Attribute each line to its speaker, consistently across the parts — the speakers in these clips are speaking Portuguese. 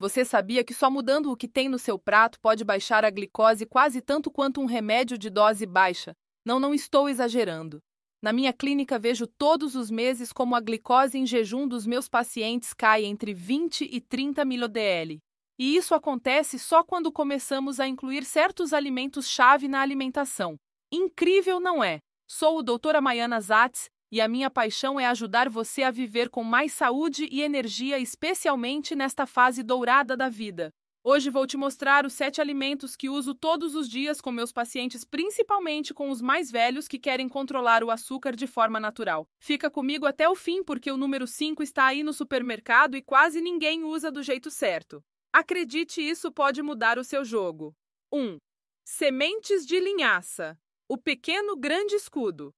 Speaker 1: Você sabia que só mudando o que tem no seu prato pode baixar a glicose quase tanto quanto um remédio de dose baixa? Não estou exagerando. Na minha clínica vejo todos os meses como a glicose em jejum dos meus pacientes cai entre 20 e 30 mdl. E isso acontece só quando começamos a incluir certos alimentos-chave na alimentação. Incrível, não é? Sou o Dra. Maiana Zatz e a minha paixão é ajudar você a viver com mais saúde e energia, especialmente nesta fase dourada da vida. Hoje vou te mostrar os 7 alimentos que uso todos os dias com meus pacientes, principalmente com os mais velhos que querem controlar o açúcar de forma natural. Fica comigo até o fim porque o número 5 está aí no supermercado e quase ninguém usa do jeito certo. Acredite, isso pode mudar o seu jogo. 1. Sementes de linhaça. O pequeno grande escudo.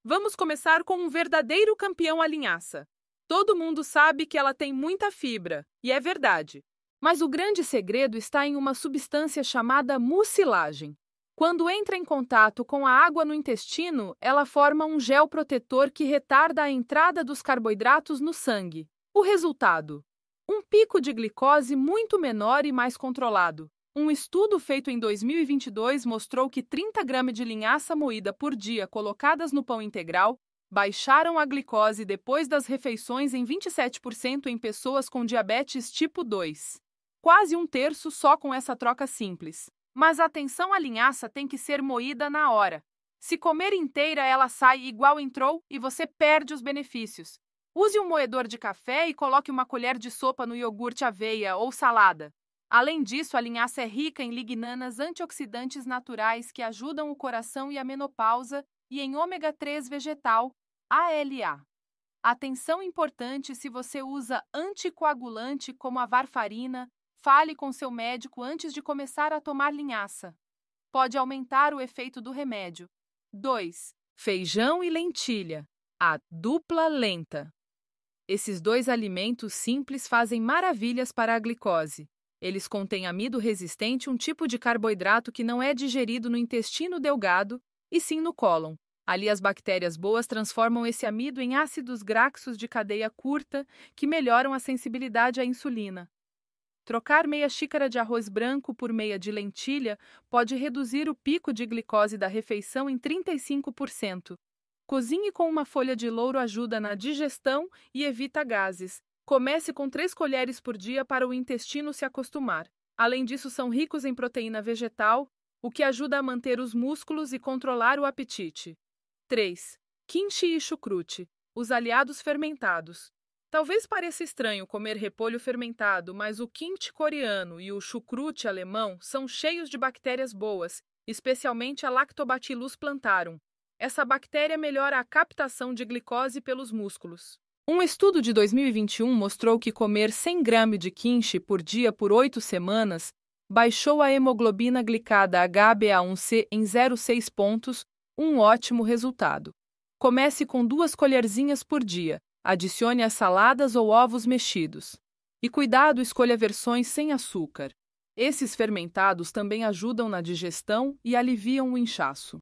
Speaker 1: Vamos começar com um verdadeiro campeão, a linhaça. Todo mundo sabe que ela tem muita fibra, e é verdade. Mas o grande segredo está em uma substância chamada mucilagem. Quando entra em contato com a água no intestino, ela forma um gel protetor que retarda a entrada dos carboidratos no sangue. O resultado? Um pico de glicose muito menor e mais controlado. Um estudo feito em 2022 mostrou que 30 gramas de linhaça moída por dia colocadas no pão integral baixaram a glicose depois das refeições em 27% em pessoas com diabetes tipo 2. Quase um terço só com essa troca simples. Mas atenção, a linhaça tem que ser moída na hora. Se comer inteira, ela sai igual entrou e você perde os benefícios. Use um moedor de café e coloque uma colher de sopa no iogurte aveia ou salada. Além disso, a linhaça é rica em lignanas antioxidantes naturais que ajudam o coração e a menopausa e em ômega 3 vegetal, ALA. Atenção importante: se você usa anticoagulante como a varfarina, fale com seu médico antes de começar a tomar linhaça. Pode aumentar o efeito do remédio. 2. Feijão e lentilha. A dupla lenta. Esses 2 alimentos simples fazem maravilhas para a glicose. Eles contêm amido resistente, um tipo de carboidrato que não é digerido no intestino delgado, e sim no cólon. Ali as bactérias boas transformam esse amido em ácidos graxos de cadeia curta, que melhoram a sensibilidade à insulina. Trocar meia xícara de arroz branco por meia de lentilha pode reduzir o pico de glicose da refeição em 35%. Cozinhe com uma folha de louro, ajuda na digestão e evita gases. Comece com 3 colheres por dia para o intestino se acostumar. Além disso, são ricos em proteína vegetal, o que ajuda a manter os músculos e controlar o apetite. 3. Kimchi e chucrute, os aliados fermentados. Talvez pareça estranho comer repolho fermentado, mas o kimchi coreano e o chucrute alemão são cheios de bactérias boas, especialmente a Lactobacillus plantarum. Essa bactéria melhora a captação de glicose pelos músculos. Um estudo de 2021 mostrou que comer 100 gramas de kimchi por dia por 8 semanas baixou a hemoglobina glicada HbA1c em 0,6 pontos, um ótimo resultado. Comece com 2 colherzinhas por dia, adicione as saladas ou ovos mexidos. E cuidado, escolha versões sem açúcar. Esses fermentados também ajudam na digestão e aliviam o inchaço.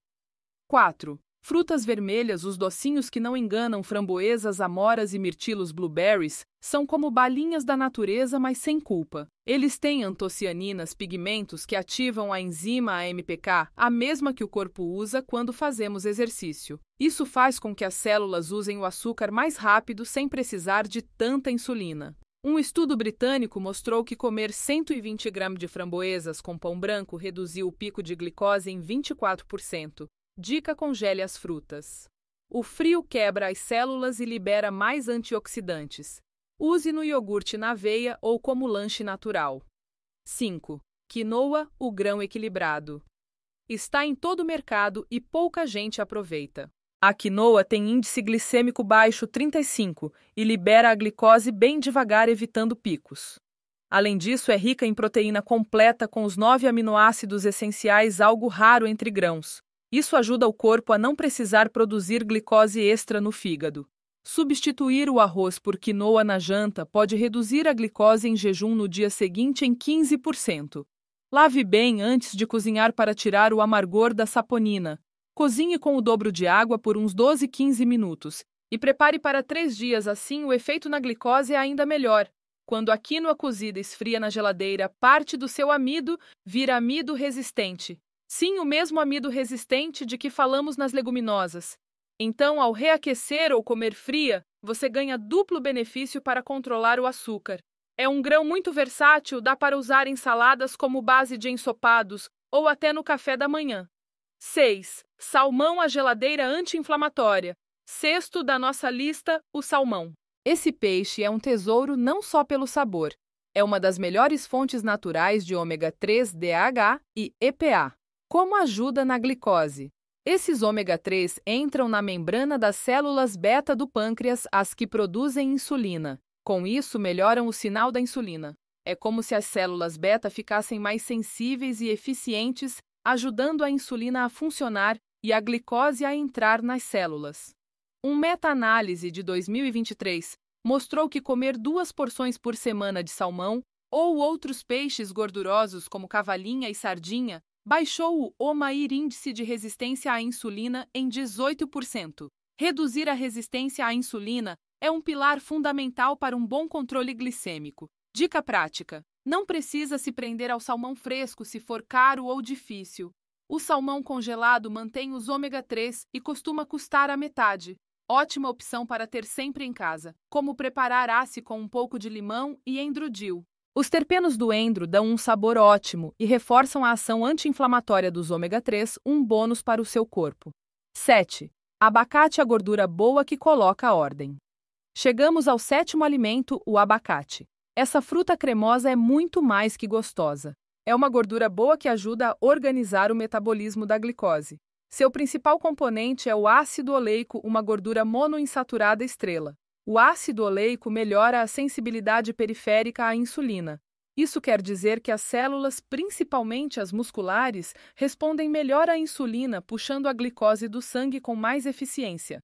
Speaker 1: 4. Frutas vermelhas, os docinhos que não enganam, framboesas, amoras e mirtilos blueberries, são como balinhas da natureza, mas sem culpa. Eles têm antocianinas, pigmentos que ativam a enzima AMPK, a mesma que o corpo usa quando fazemos exercício. Isso faz com que as células usem o açúcar mais rápido sem precisar de tanta insulina. Um estudo britânico mostrou que comer 120 gramas de framboesas com pão branco reduziu o pico de glicose em 24%. Dica: congele as frutas. O frio quebra as células e libera mais antioxidantes. Use no iogurte na aveia ou como lanche natural. 5. Quinoa, o grão equilibrado. Está em todo o mercado e pouca gente aproveita. A quinoa tem índice glicêmico baixo 35 e libera a glicose bem devagar, evitando picos. Além disso, é rica em proteína completa com os 9 aminoácidos essenciais, algo raro entre grãos. Isso ajuda o corpo a não precisar produzir glicose extra no fígado. Substituir o arroz por quinoa na janta pode reduzir a glicose em jejum no dia seguinte em 15%. Lave bem antes de cozinhar para tirar o amargor da saponina. Cozinhe com o dobro de água por uns 12-15 minutos e prepare para 3 dias, assim o efeito na glicose é ainda melhor. Quando a quinoa cozida esfria na geladeira, parte do seu amido vira amido resistente. Sim, o mesmo amido resistente de que falamos nas leguminosas. Então, ao reaquecer ou comer fria, você ganha duplo benefício para controlar o açúcar. É um grão muito versátil, dá para usar em saladas como base de ensopados ou até no café da manhã. 6. Salmão à geladeira anti-inflamatória. Sexto da nossa lista, o salmão. Esse peixe é um tesouro não só pelo sabor. É uma das melhores fontes naturais de ômega 3 DHA e EPA. Como ajuda na glicose? Esses ômega 3 entram na membrana das células beta do pâncreas, as que produzem insulina. Com isso, melhoram o sinal da insulina. É como se as células beta ficassem mais sensíveis e eficientes, ajudando a insulina a funcionar e a glicose a entrar nas células. Uma meta-análise de 2023 mostrou que comer 2 porções por semana de salmão ou outros peixes gordurosos como cavalinha e sardinha baixou o OMAIR índice de resistência à insulina em 18%. Reduzir a resistência à insulina é um pilar fundamental para um bom controle glicêmico. Dica prática: não precisa se prender ao salmão fresco se for caro ou difícil. O salmão congelado mantém os ômega 3 e costuma custar a metade. Ótima opção para ter sempre em casa. Como preparar ace com um pouco de limão e endrodil. Os terpenos do endro dão um sabor ótimo e reforçam a ação anti-inflamatória dos ômega 3, um bônus para o seu corpo. 7. Abacate, a gordura boa que coloca a ordem. Chegamos ao 7º alimento, o abacate. Essa fruta cremosa é muito mais que gostosa. É uma gordura boa que ajuda a organizar o metabolismo da glicose. Seu principal componente é o ácido oleico, uma gordura monoinsaturada estrela. O ácido oleico melhora a sensibilidade periférica à insulina. Isso quer dizer que as células, principalmente as musculares, respondem melhor à insulina, puxando a glicose do sangue com mais eficiência.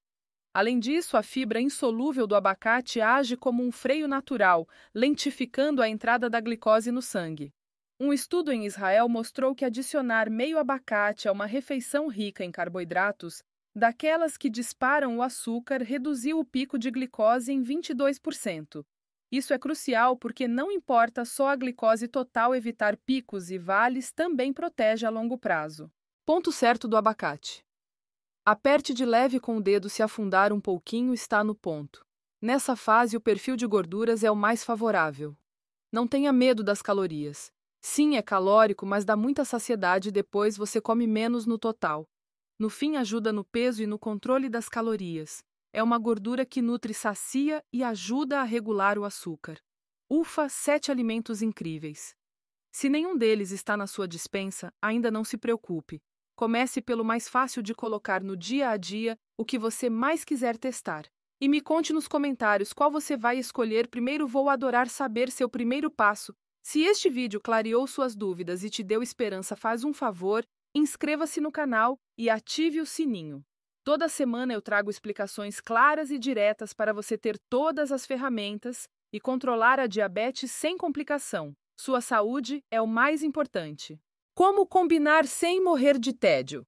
Speaker 1: Além disso, a fibra insolúvel do abacate age como um freio natural, lentificando a entrada da glicose no sangue. Um estudo em Israel mostrou que adicionar meio abacate a uma refeição rica em carboidratos, daquelas que disparam o açúcar, reduziu o pico de glicose em 22%. Isso é crucial porque não importa só a glicose total, evitar picos e vales também protege a longo prazo. Ponto certo do abacate. Aperte de leve com o dedo, se afundar um pouquinho está no ponto. Nessa fase, o perfil de gorduras é o mais favorável. Não tenha medo das calorias. Sim, é calórico, mas dá muita saciedade e depois você come menos no total. No fim, ajuda no peso e no controle das calorias. É uma gordura que nutre, sacia e ajuda a regular o açúcar. Ufa, 7 alimentos incríveis. Se nenhum deles está na sua despensa, ainda não se preocupe. Comece pelo mais fácil de colocar no dia a dia, o que você mais quiser testar. E me conte nos comentários qual você vai escolher primeiro. Vou adorar saber seu primeiro passo. Se este vídeo clareou suas dúvidas e te deu esperança, faz um favor, inscreva-se no canal e ative o sininho. Toda semana eu trago explicações claras e diretas para você ter todas as ferramentas e controlar a diabetes sem complicação. Sua saúde é o mais importante. Como combinar sem morrer de tédio?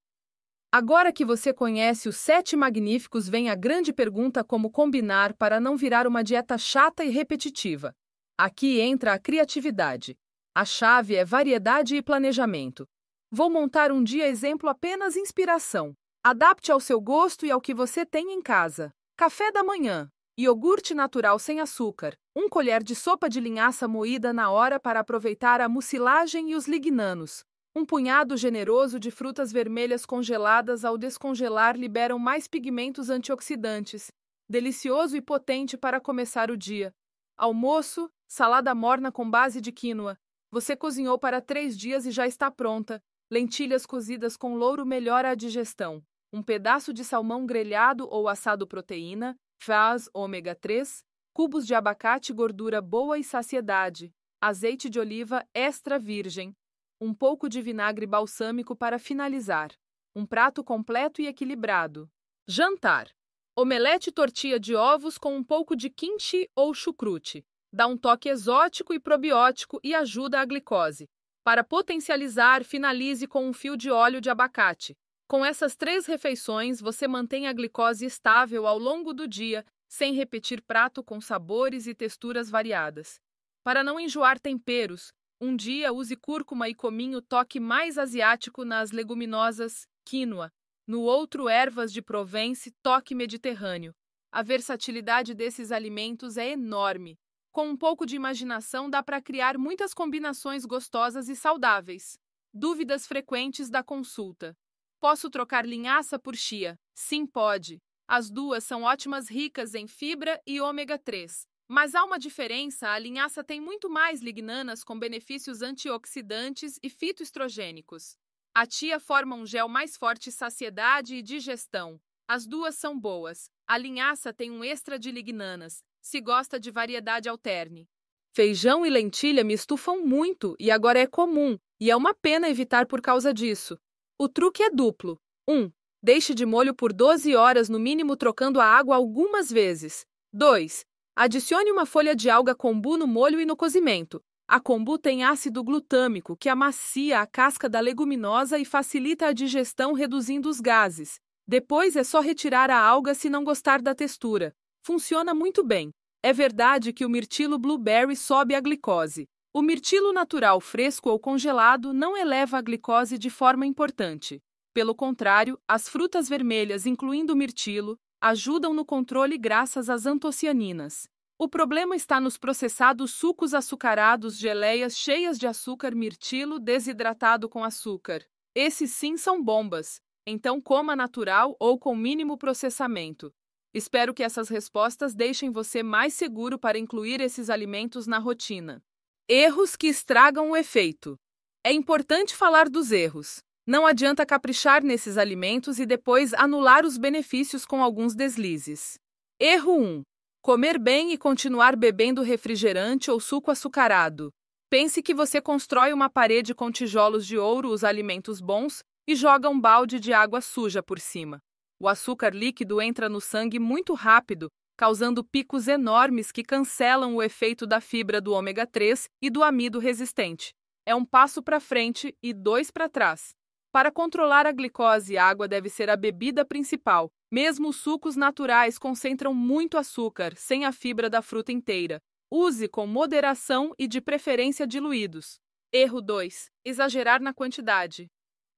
Speaker 1: Agora que você conhece os 7 magníficos, vem a grande pergunta: como combinar para não virar uma dieta chata e repetitiva? Aqui entra a criatividade. A chave é variedade e planejamento. Vou montar um dia exemplo, apenas inspiração. Adapte ao seu gosto e ao que você tem em casa. Café da manhã. Iogurte natural sem açúcar. 1 colher de sopa de linhaça moída na hora para aproveitar a mucilagem e os lignanos. Um punhado generoso de frutas vermelhas congeladas, ao descongelar liberam mais pigmentos antioxidantes. Delicioso e potente para começar o dia. Almoço, salada morna com base de quinoa. Você cozinhou para 3 dias e já está pronta. Lentilhas cozidas com louro melhora a digestão. Um pedaço de salmão grelhado ou assado, proteína, faz ômega 3, cubos de abacate, gordura boa e saciedade. Azeite de oliva extra virgem. Um pouco de vinagre balsâmico para finalizar. Um prato completo e equilibrado. Jantar. Omelete, tortilha de ovos com um pouco de kimchi ou chucrute. Dá um toque exótico e probiótico e ajuda a glicose. Para potencializar, finalize com um fio de óleo de abacate. Com essas 3 refeições, você mantém a glicose estável ao longo do dia, sem repetir prato com sabores e texturas variadas. Para não enjoar temperos, um dia use cúrcuma e cominho, toque mais asiático nas leguminosas, quinoa. No outro, ervas de Provence, toque mediterrâneo. A versatilidade desses alimentos é enorme. Com um pouco de imaginação, dá para criar muitas combinações gostosas e saudáveis. Dúvidas frequentes da consulta. Posso trocar linhaça por chia? Sim, pode. As duas são ótimas, ricas em fibra e ômega 3. Mas há uma diferença: a linhaça tem muito mais lignanas com benefícios antioxidantes e fitoestrogênicos. A chia forma um gel mais forte, saciedade e digestão. As duas são boas. A linhaça tem um extra de lignanas. Se gosta de variedade, alterne. Feijão e lentilha me estufam muito e agora é comum, e é uma pena evitar por causa disso. O truque é duplo. 1. Deixe de molho por 12 horas no mínimo, trocando a água algumas vezes. 2. Adicione uma folha de alga kombu no molho e no cozimento. A kombu tem ácido glutâmico que amacia a casca da leguminosa e facilita a digestão, reduzindo os gases. Depois é só retirar a alga se não gostar da textura. Funciona muito bem. É verdade que o mirtilo blueberry sobe a glicose. O mirtilo natural fresco ou congelado não eleva a glicose de forma importante. Pelo contrário, as frutas vermelhas, incluindo o mirtilo, ajudam no controle graças às antocianinas. O problema está nos processados sucos açucarados, geleias cheias de açúcar, mirtilo desidratado com açúcar. Esses sim são bombas. Então coma natural ou com mínimo processamento. Espero que essas respostas deixem você mais seguro para incluir esses alimentos na rotina. Erros que estragam o efeito. É importante falar dos erros. Não adianta caprichar nesses alimentos e depois anular os benefícios com alguns deslizes. Erro 1. Comer bem e continuar bebendo refrigerante ou suco açucarado. Pense que você constrói uma parede com tijolos de ouro, os alimentos bons, e joga um balde de água suja por cima. O açúcar líquido entra no sangue muito rápido, causando picos enormes que cancelam o efeito da fibra do ômega 3 e do amido resistente. É um passo para frente e 2 para trás. Para controlar a glicose, a água deve ser a bebida principal. Mesmo os sucos naturais concentram muito açúcar, sem a fibra da fruta inteira. Use com moderação e de preferência diluídos. Erro 2. Exagerar na quantidade.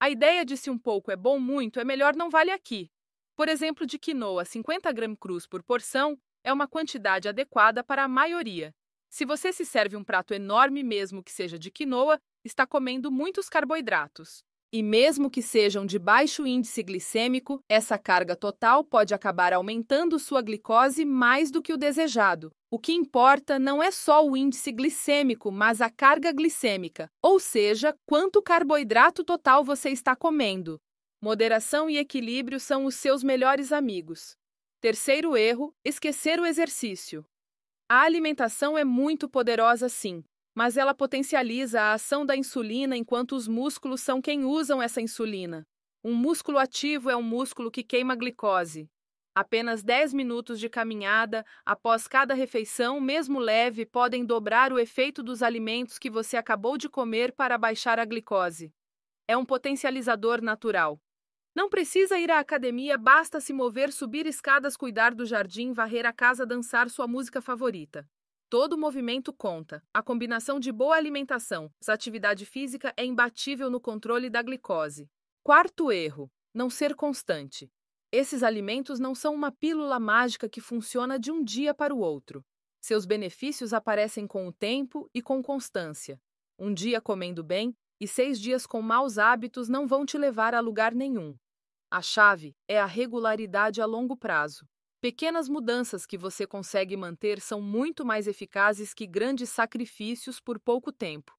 Speaker 1: A ideia de se um pouco é bom, muito é melhor não vale aqui. Por exemplo, de quinoa, 50 gramas crus por porção é uma quantidade adequada para a maioria. Se você se serve um prato enorme, mesmo que seja de quinoa, está comendo muitos carboidratos. E mesmo que sejam de baixo índice glicêmico, essa carga total pode acabar aumentando sua glicose mais do que o desejado. O que importa não é só o índice glicêmico, mas a carga glicêmica, ou seja, quanto carboidrato total você está comendo. Moderação e equilíbrio são os seus melhores amigos. Terceiro erro: esquecer o exercício. A alimentação é muito poderosa, sim, mas ela potencializa a ação da insulina enquanto os músculos são quem usam essa insulina. Um músculo ativo é um músculo que queima glicose. Apenas 10 minutos de caminhada após cada refeição, mesmo leve, podem dobrar o efeito dos alimentos que você acabou de comer para baixar a glicose. É um potencializador natural. Não precisa ir à academia, basta se mover, subir escadas, cuidar do jardim, varrer a casa, dançar sua música favorita. Todo movimento conta. A combinação de boa alimentação e atividade física é imbatível no controle da glicose. Quarto erro: não ser constante. Esses alimentos não são uma pílula mágica que funciona de um dia para o outro. Seus benefícios aparecem com o tempo e com constância. Um dia comendo bem e 6 dias com maus hábitos não vão te levar a lugar nenhum. A chave é a regularidade a longo prazo. Pequenas mudanças que você consegue manter são muito mais eficazes que grandes sacrifícios por pouco tempo.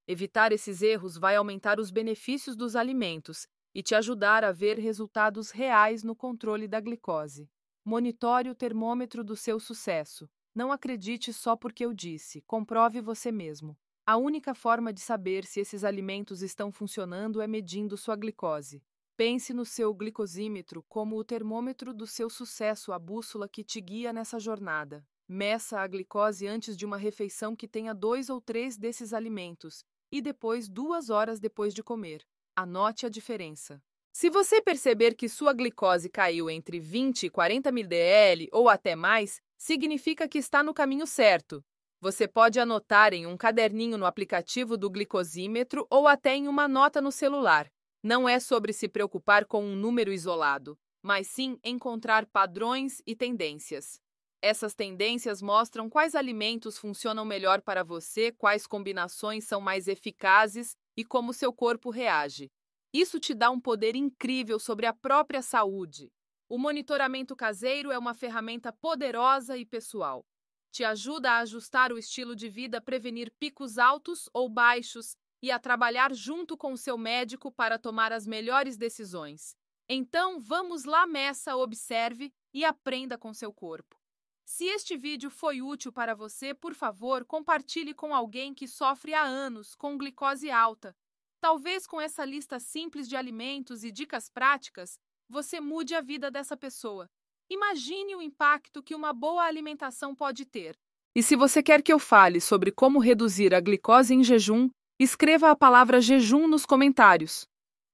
Speaker 1: Evitar esses erros vai aumentar os benefícios dos alimentos e te ajudar a ver resultados reais no controle da glicose. Monitore o termômetro do seu sucesso. Não acredite só porque eu disse, comprove você mesmo. A única forma de saber se esses alimentos estão funcionando é medindo sua glicose. Pense no seu glicosímetro como o termômetro do seu sucesso, a bússola que te guia nessa jornada. Meça a glicose antes de uma refeição que tenha 2 ou 3 desses alimentos e depois 2 horas depois de comer. Anote a diferença. Se você perceber que sua glicose caiu entre 20 e 40 ml ou até mais, significa que está no caminho certo. Você pode anotar em um caderninho no aplicativo do glicosímetro ou até em uma nota no celular. Não é sobre se preocupar com um número isolado, mas sim encontrar padrões e tendências. Essas tendências mostram quais alimentos funcionam melhor para você, quais combinações são mais eficazes e como seu corpo reage. Isso te dá um poder incrível sobre a própria saúde. O monitoramento caseiro é uma ferramenta poderosa e pessoal. Te ajuda a ajustar o estilo de vida, prevenir picos altos ou baixos e a trabalhar junto com o seu médico para tomar as melhores decisões. Então, vamos lá, meça, observe e aprenda com seu corpo. Se este vídeo foi útil para você, por favor, compartilhe com alguém que sofre há anos com glicose alta. Talvez com essa lista simples de alimentos e dicas práticas, você mude a vida dessa pessoa. Imagine o impacto que uma boa alimentação pode ter. E se você quer que eu fale sobre como reduzir a glicose em jejum, escreva a palavra jejum nos comentários.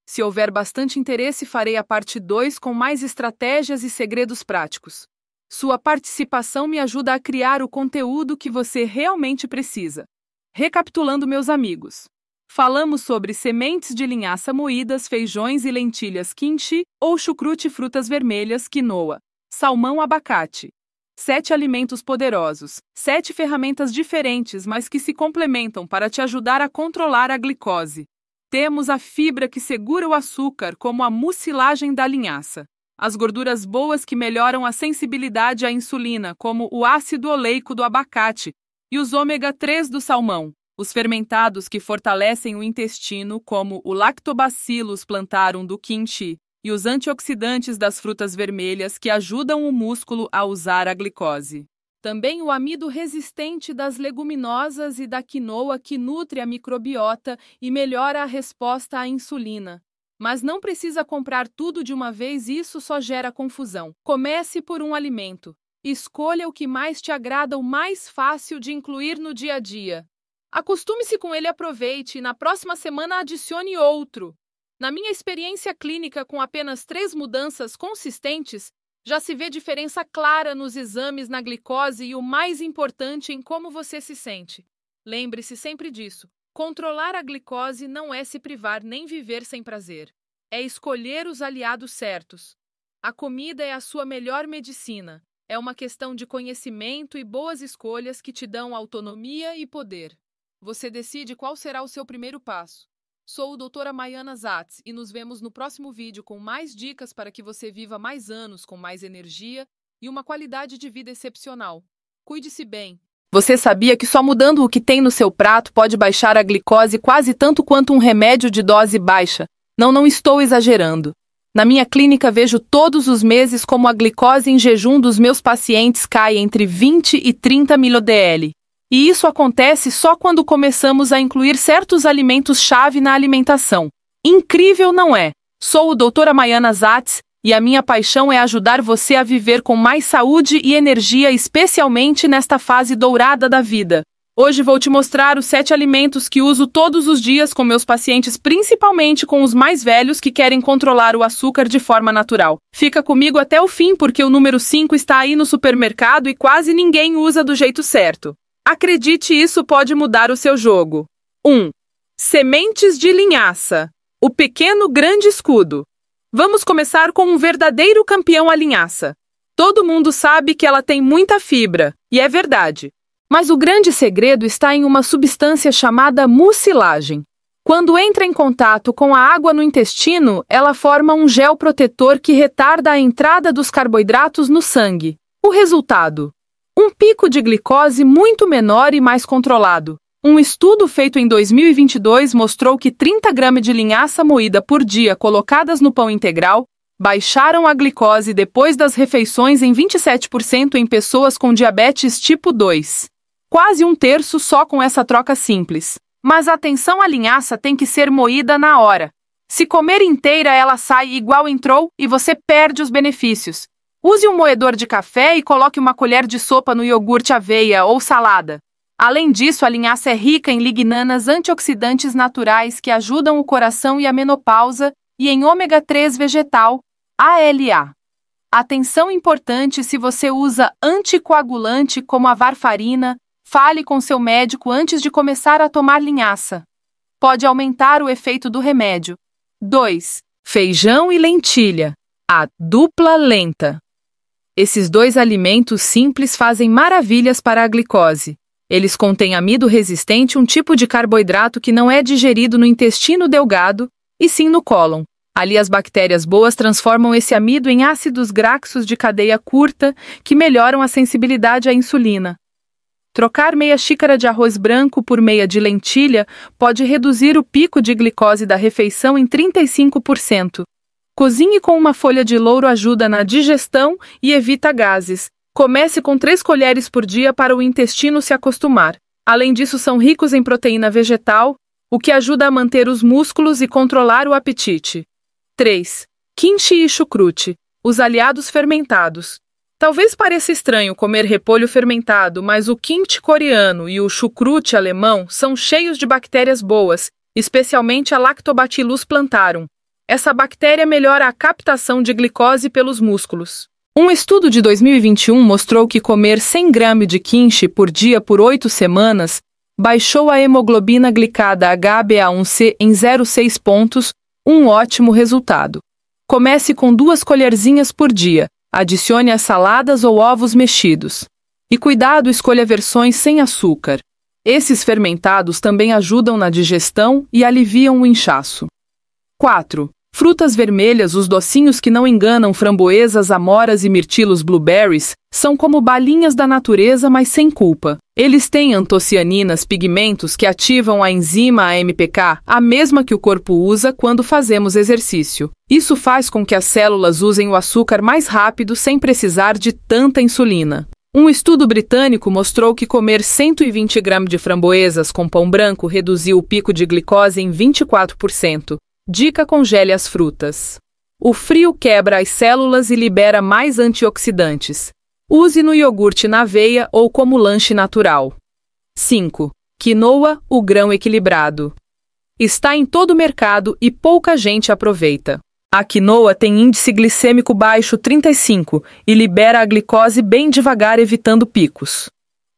Speaker 1: Se houver bastante interesse, farei a parte 2 com mais estratégias e segredos práticos. Sua participação me ajuda a criar o conteúdo que você realmente precisa. Recapitulando, meus amigos. Falamos sobre sementes de linhaça moídas, feijões e lentilhas kimchi ou chucrute, frutas vermelhas, quinoa, salmão, abacate. 7 alimentos poderosos, 7 ferramentas diferentes, mas que se complementam para te ajudar a controlar a glicose. Temos a fibra que segura o açúcar, como a mucilagem da linhaça. As gorduras boas que melhoram a sensibilidade à insulina, como o ácido oleico do abacate e os ômega 3 do salmão. Os fermentados que fortalecem o intestino, como o Lactobacillus plantarum do kimchi, e os antioxidantes das frutas vermelhas que ajudam o músculo a usar a glicose. Também o amido resistente das leguminosas e da quinoa que nutre a microbiota e melhora a resposta à insulina. Mas não precisa comprar tudo de uma vez, isso só gera confusão. Comece por um alimento. Escolha o que mais te agrada, o mais fácil de incluir no dia a dia. Acostume-se com ele, aproveite e na próxima semana adicione outro. Na minha experiência clínica, com apenas 3 mudanças consistentes, já se vê diferença clara nos exames, na glicose e o mais importante, em como você se sente. Lembre-se sempre disso. Controlar a glicose não é se privar nem viver sem prazer. É escolher os aliados certos. A comida é a sua melhor medicina. É uma questão de conhecimento e boas escolhas que te dão autonomia e poder. Você decide qual será o seu primeiro passo. Sou a doutora Maiana Zatz e nos vemos no próximo vídeo com mais dicas para que você viva mais anos com mais energia e uma qualidade de vida excepcional. Cuide-se bem. Você sabia que só mudando o que tem no seu prato pode baixar a glicose quase tanto quanto um remédio de dose baixa? Não estou exagerando. Na minha clínica vejo todos os meses como a glicose em jejum dos meus pacientes cai entre 20 e 30 mdl. E isso acontece só quando começamos a incluir certos alimentos-chave na alimentação. Incrível, não é? Sou a doutora Maiana Zatz e a minha paixão é ajudar você a viver com mais saúde e energia, especialmente nesta fase dourada da vida. Hoje vou te mostrar os 7 alimentos que uso todos os dias com meus pacientes, principalmente com os mais velhos que querem controlar o açúcar de forma natural. Fica comigo até o fim porque o número 5 está aí no supermercado e quase ninguém usa do jeito certo. Acredite, isso pode mudar o seu jogo. 1. Sementes de linhaça. O pequeno grande escudo. Vamos começar com um verdadeiro campeão, a linhaça. Todo mundo sabe que ela tem muita fibra, e é verdade. Mas o grande segredo está em uma substância chamada mucilagem. Quando entra em contato com a água no intestino, ela forma um gel protetor que retarda a entrada dos carboidratos no sangue. O resultado? Um pico de glicose muito menor e mais controlado. Um estudo feito em 2022 mostrou que 30 gramas de linhaça moída por dia colocadas no pão integral baixaram a glicose depois das refeições em 27% em pessoas com diabetes tipo 2. Quase um terço só com essa troca simples. Mas atenção, a linhaça tem que ser moída na hora. Se comer inteira, ela sai igual entrou e você perde os benefícios. Use um moedor de café e coloque uma colher de sopa no iogurte, aveia ou salada. Além disso, a linhaça é rica em lignanas, antioxidantes naturais que ajudam o coração e a menopausa, e em ômega 3 vegetal, ALA. Atenção importante se você usa anticoagulante como a varfarina, Fale com seu médico antes de começar a tomar linhaça. Pode aumentar o efeito do remédio. 2. Feijão e lentilha. A dupla lenta. Esses dois alimentos simples fazem maravilhas para a glicose. Eles contêm amido resistente, um tipo de carboidrato que não é digerido no intestino delgado, e sim no cólon. Ali as bactérias boas transformam esse amido em ácidos graxos de cadeia curta, que melhoram a sensibilidade à insulina. Trocar meia xícara de arroz branco por meia de lentilha pode reduzir o pico de glicose da refeição em 35%. Cozinhe com uma folha de louro, ajuda na digestão e evita gases. Comece com 3 colheres por dia para o intestino se acostumar. Além disso, são ricos em proteína vegetal, o que ajuda a manter os músculos e controlar o apetite. 3. Kimchi e chucrute, os aliados fermentados. Talvez pareça estranho comer repolho fermentado, mas o kimchi coreano e o chucrute alemão são cheios de bactérias boas, especialmente a Lactobacillus plantarum. Essa bactéria melhora a captação de glicose pelos músculos. Um estudo de 2021 mostrou que comer 100 gramas de kimchi por dia por 8 semanas baixou a hemoglobina glicada HbA1c em 0,6 pontos, um ótimo resultado. Comece com 2 colherzinhas por dia. Adicione a saladas ou ovos mexidos. E cuidado, escolha versões sem açúcar. Esses fermentados também ajudam na digestão e aliviam o inchaço. 4. Frutas vermelhas, os docinhos que não enganam, framboesas, amoras e mirtilos blueberries, são como balinhas da natureza, mas sem culpa. Eles têm antocianinas, pigmentos que ativam a enzima AMPK, a mesma que o corpo usa quando fazemos exercício. Isso faz com que as células usem o açúcar mais rápido sem precisar de tanta insulina. Um estudo britânico mostrou que comer 120 gramas de framboesas com pão branco reduziu o pico de glicose em 24%. Dica: congele as frutas. O frio quebra as células e libera mais antioxidantes. Use no iogurte na aveia ou como lanche natural. 5. Quinoa, o grão equilibrado. Está em todo o mercado e pouca gente aproveita. A quinoa tem índice glicêmico baixo 35 e libera a glicose bem devagar, evitando picos.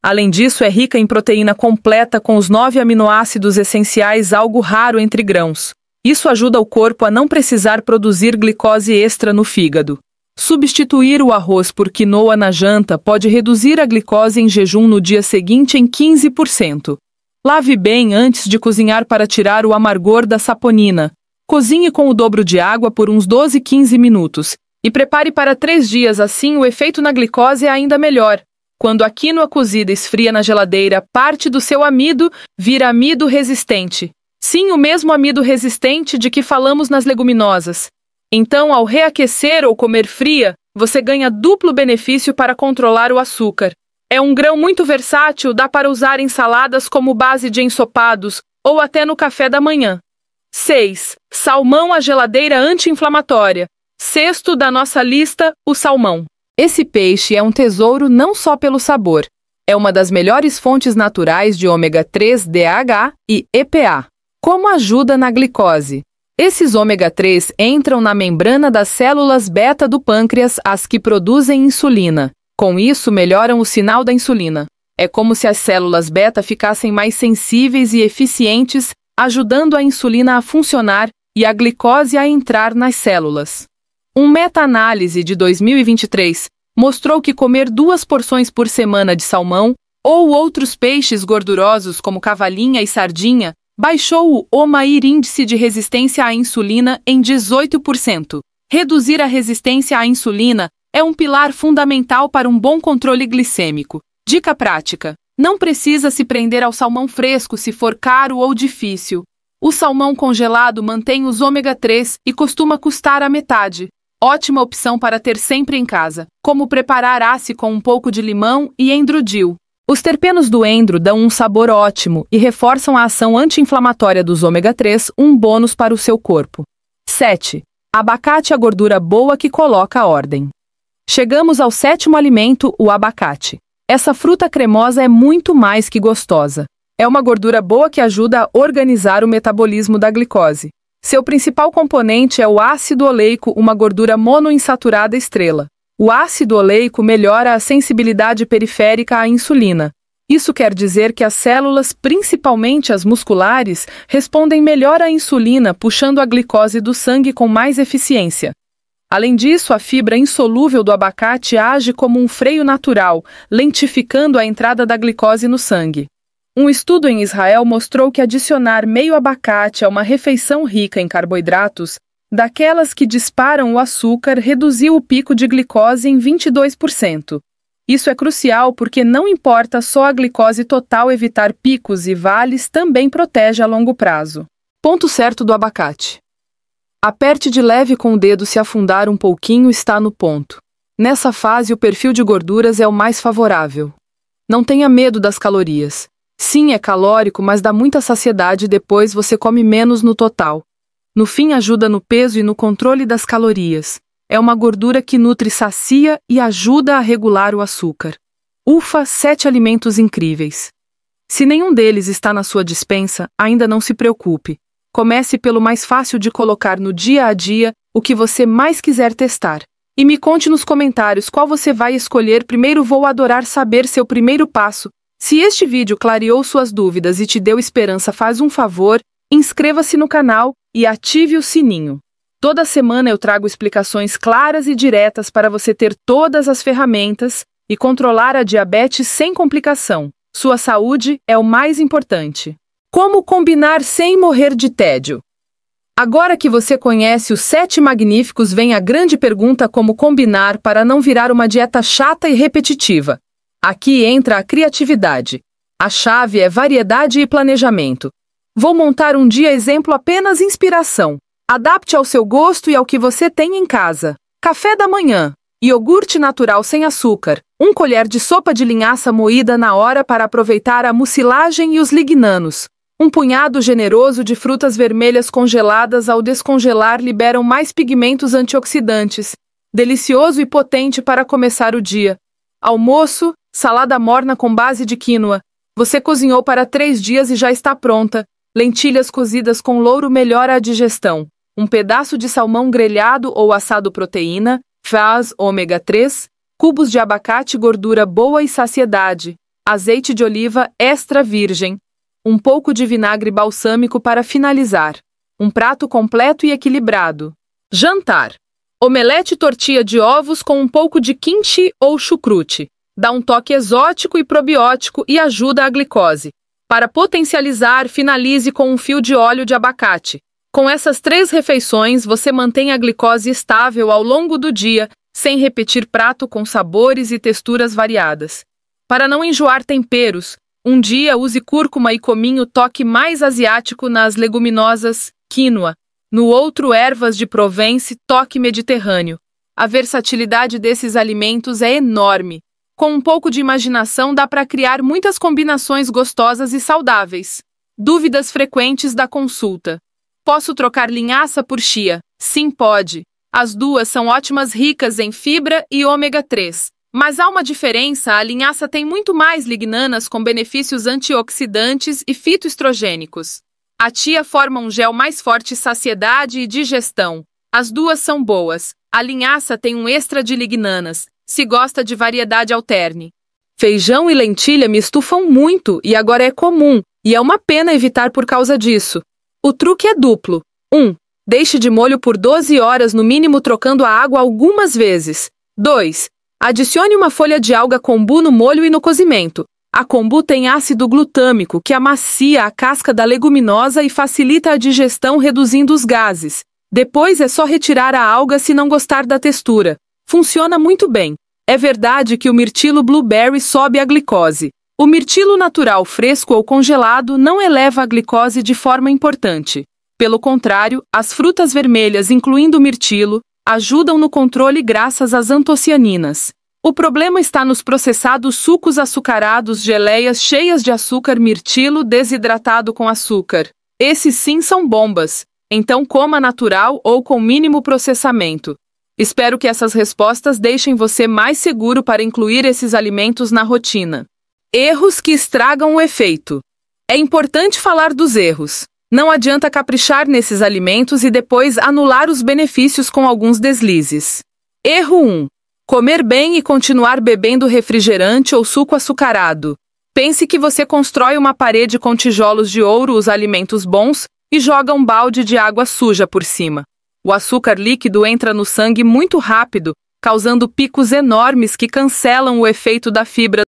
Speaker 1: Além disso, é rica em proteína completa com os 9 aminoácidos essenciais, algo raro entre grãos. Isso ajuda o corpo a não precisar produzir glicose extra no fígado. Substituir o arroz por quinoa na janta pode reduzir a glicose em jejum no dia seguinte em 15%. Lave bem antes de cozinhar para tirar o amargor da saponina. Cozinhe com o dobro de água por uns 12-15 minutos. E prepare para 3 dias, assim o efeito na glicose é ainda melhor. Quando a quinoa cozida esfria na geladeira, parte do seu amido vira amido resistente. Sim, o mesmo amido resistente de que falamos nas leguminosas. Então, ao reaquecer ou comer fria, você ganha duplo benefício para controlar o açúcar. É um grão muito versátil, dá para usar em saladas como base de ensopados ou até no café da manhã. 6. Salmão, a geladeira anti-inflamatória. Sexto da nossa lista, o salmão. Esse peixe é um tesouro não só pelo sabor. É uma das melhores fontes naturais de ômega 3, DHA e EPA. Como ajuda na glicose? Esses ômega 3 entram na membrana das células beta do pâncreas, as que produzem insulina. Com isso, melhoram o sinal da insulina. É como se as células beta ficassem mais sensíveis e eficientes, ajudando a insulina a funcionar e a glicose a entrar nas células. Uma meta-análise de 2023 mostrou que comer 2 porções por semana de salmão ou outros peixes gordurosos como cavalinha e sardinha baixou o OMAIR, índice de resistência à insulina, em 18%. Reduzir a resistência à insulina é um pilar fundamental para um bom controle glicêmico. Dica prática: não precisa se prender ao salmão fresco se for caro ou difícil. O salmão congelado mantém os ômega 3 e costuma custar a metade. Ótima opção para ter sempre em casa. Como preparar ace com um pouco de limão e endrodil. Os terpenos do endro dão um sabor ótimo e reforçam a ação anti-inflamatória dos ômega 3, um bônus para o seu corpo. 7. Abacate, a gordura boa que coloca a ordem. Chegamos ao 7º alimento, o abacate. Essa fruta cremosa é muito mais que gostosa. É uma gordura boa que ajuda a organizar o metabolismo da glicose. Seu principal componente é o ácido oleico, uma gordura monoinsaturada estrela. O ácido oleico melhora a sensibilidade periférica à insulina. Isso quer dizer que as células, principalmente as musculares, respondem melhor à insulina, puxando a glicose do sangue com mais eficiência. Além disso, a fibra insolúvel do abacate age como um freio natural, lentificando a entrada da glicose no sangue. Um estudo em Israel mostrou que adicionar meio abacate a uma refeição rica em carboidratos, daquelas que disparam o açúcar, reduziu o pico de glicose em 22%. Isso é crucial porque não importa só a glicose total, evitar picos e vales também protege a longo prazo. Ponto certo do abacate. Aperte de leve com o dedo, se afundar um pouquinho está no ponto. Nessa fase, o perfil de gorduras é o mais favorável. Não tenha medo das calorias. Sim, é calórico, mas dá muita saciedade e depois você come menos no total. No fim, ajuda no peso e no controle das calorias. É uma gordura que nutre, sacia e ajuda a regular o açúcar. Ufa, 7 alimentos incríveis. Se nenhum deles está na sua despensa, ainda não se preocupe. Comece pelo mais fácil de colocar no dia a dia, o que você mais quiser testar. E me conte nos comentários qual você vai escolher primeiro. Vou adorar saber seu primeiro passo. Se este vídeo clareou suas dúvidas e te deu esperança, faz um favor, inscreva-se no canal e ative o sininho. Toda semana eu trago explicações claras e diretas para você ter todas as ferramentas e controlar a diabetes sem complicação. Sua saúde é o mais importante. Como combinar sem morrer de tédio? Agora que você conhece os 7 magníficos, vem a grande pergunta: como combinar para não virar uma dieta chata e repetitiva? Aqui entra a criatividade. A chave é variedade e planejamento. Vou montar um dia exemplo, apenas inspiração. Adapte ao seu gosto e ao que você tem em casa. Café da manhã. Iogurte natural sem açúcar. 1 colher de sopa de linhaça moída na hora para aproveitar a mucilagem e os lignanos. Um punhado generoso de frutas vermelhas congeladas, ao descongelar liberam mais pigmentos antioxidantes. Delicioso e potente para começar o dia. Almoço, salada morna com base de quinoa. Você cozinhou para 3 dias e já está pronta. Lentilhas cozidas com louro melhora a digestão. Um pedaço de salmão grelhado ou assado, proteína, faz ômega 3, cubos de abacate, gordura boa e saciedade. Azeite de oliva extra virgem. Um pouco de vinagre balsâmico para finalizar. Um prato completo e equilibrado. Jantar. Omelete, tortilha de ovos com um pouco de kimchi ou chucrute. Dá um toque exótico e probiótico e ajuda a glicose. Para potencializar, finalize com um fio de óleo de abacate. Com essas 3 refeições, você mantém a glicose estável ao longo do dia, sem repetir prato com sabores e texturas variadas. Para não enjoar temperos, um dia use cúrcuma e cominho, toque mais asiático nas leguminosas, quinoa. No outro, ervas de Provence, toque mediterrâneo. A versatilidade desses alimentos é enorme. Com um pouco de imaginação dá para criar muitas combinações gostosas e saudáveis. Dúvidas frequentes da consulta. Posso trocar linhaça por chia? Sim, pode. As duas são ótimas, ricas em fibra e ômega 3. Mas há uma diferença: a linhaça tem muito mais lignanas com benefícios antioxidantes e fitoestrogênicos. A chia forma um gel mais forte, saciedade e digestão. As duas são boas. A linhaça tem um extra de lignanas. Se gosta de variedade, alterne. Feijão e lentilha me estufam muito e agora é comum, e é uma pena evitar por causa disso. O truque é duplo. 1. Deixe de molho por 12 horas no mínimo, trocando a água algumas vezes. 2. Adicione uma folha de alga kombu no molho e no cozimento. A kombu tem ácido glutâmico que amacia a casca da leguminosa e facilita a digestão, reduzindo os gases. Depois é só retirar a alga se não gostar da textura. Funciona muito bem. É verdade que o mirtilo blueberry sobe a glicose. O mirtilo natural fresco ou congelado não eleva a glicose de forma importante. Pelo contrário, as frutas vermelhas, incluindo o mirtilo, ajudam no controle graças às antocianinas. O problema está nos processados sucos açucarados, geleias cheias de açúcar, mirtilo desidratado com açúcar. Esses sim são bombas. Então coma natural ou com mínimo processamento. Espero que essas respostas deixem você mais seguro para incluir esses alimentos na rotina. Erros que estragam o efeito. É importante falar dos erros. Não adianta caprichar nesses alimentos e depois anular os benefícios com alguns deslizes. Erro 1. Comer bem e continuar bebendo refrigerante ou suco açucarado. Pense que você constrói uma parede com tijolos de ouro, os alimentos bons, e joga um balde de água suja por cima. O açúcar líquido entra no sangue muito rápido, causando picos enormes que cancelam o efeito da fibra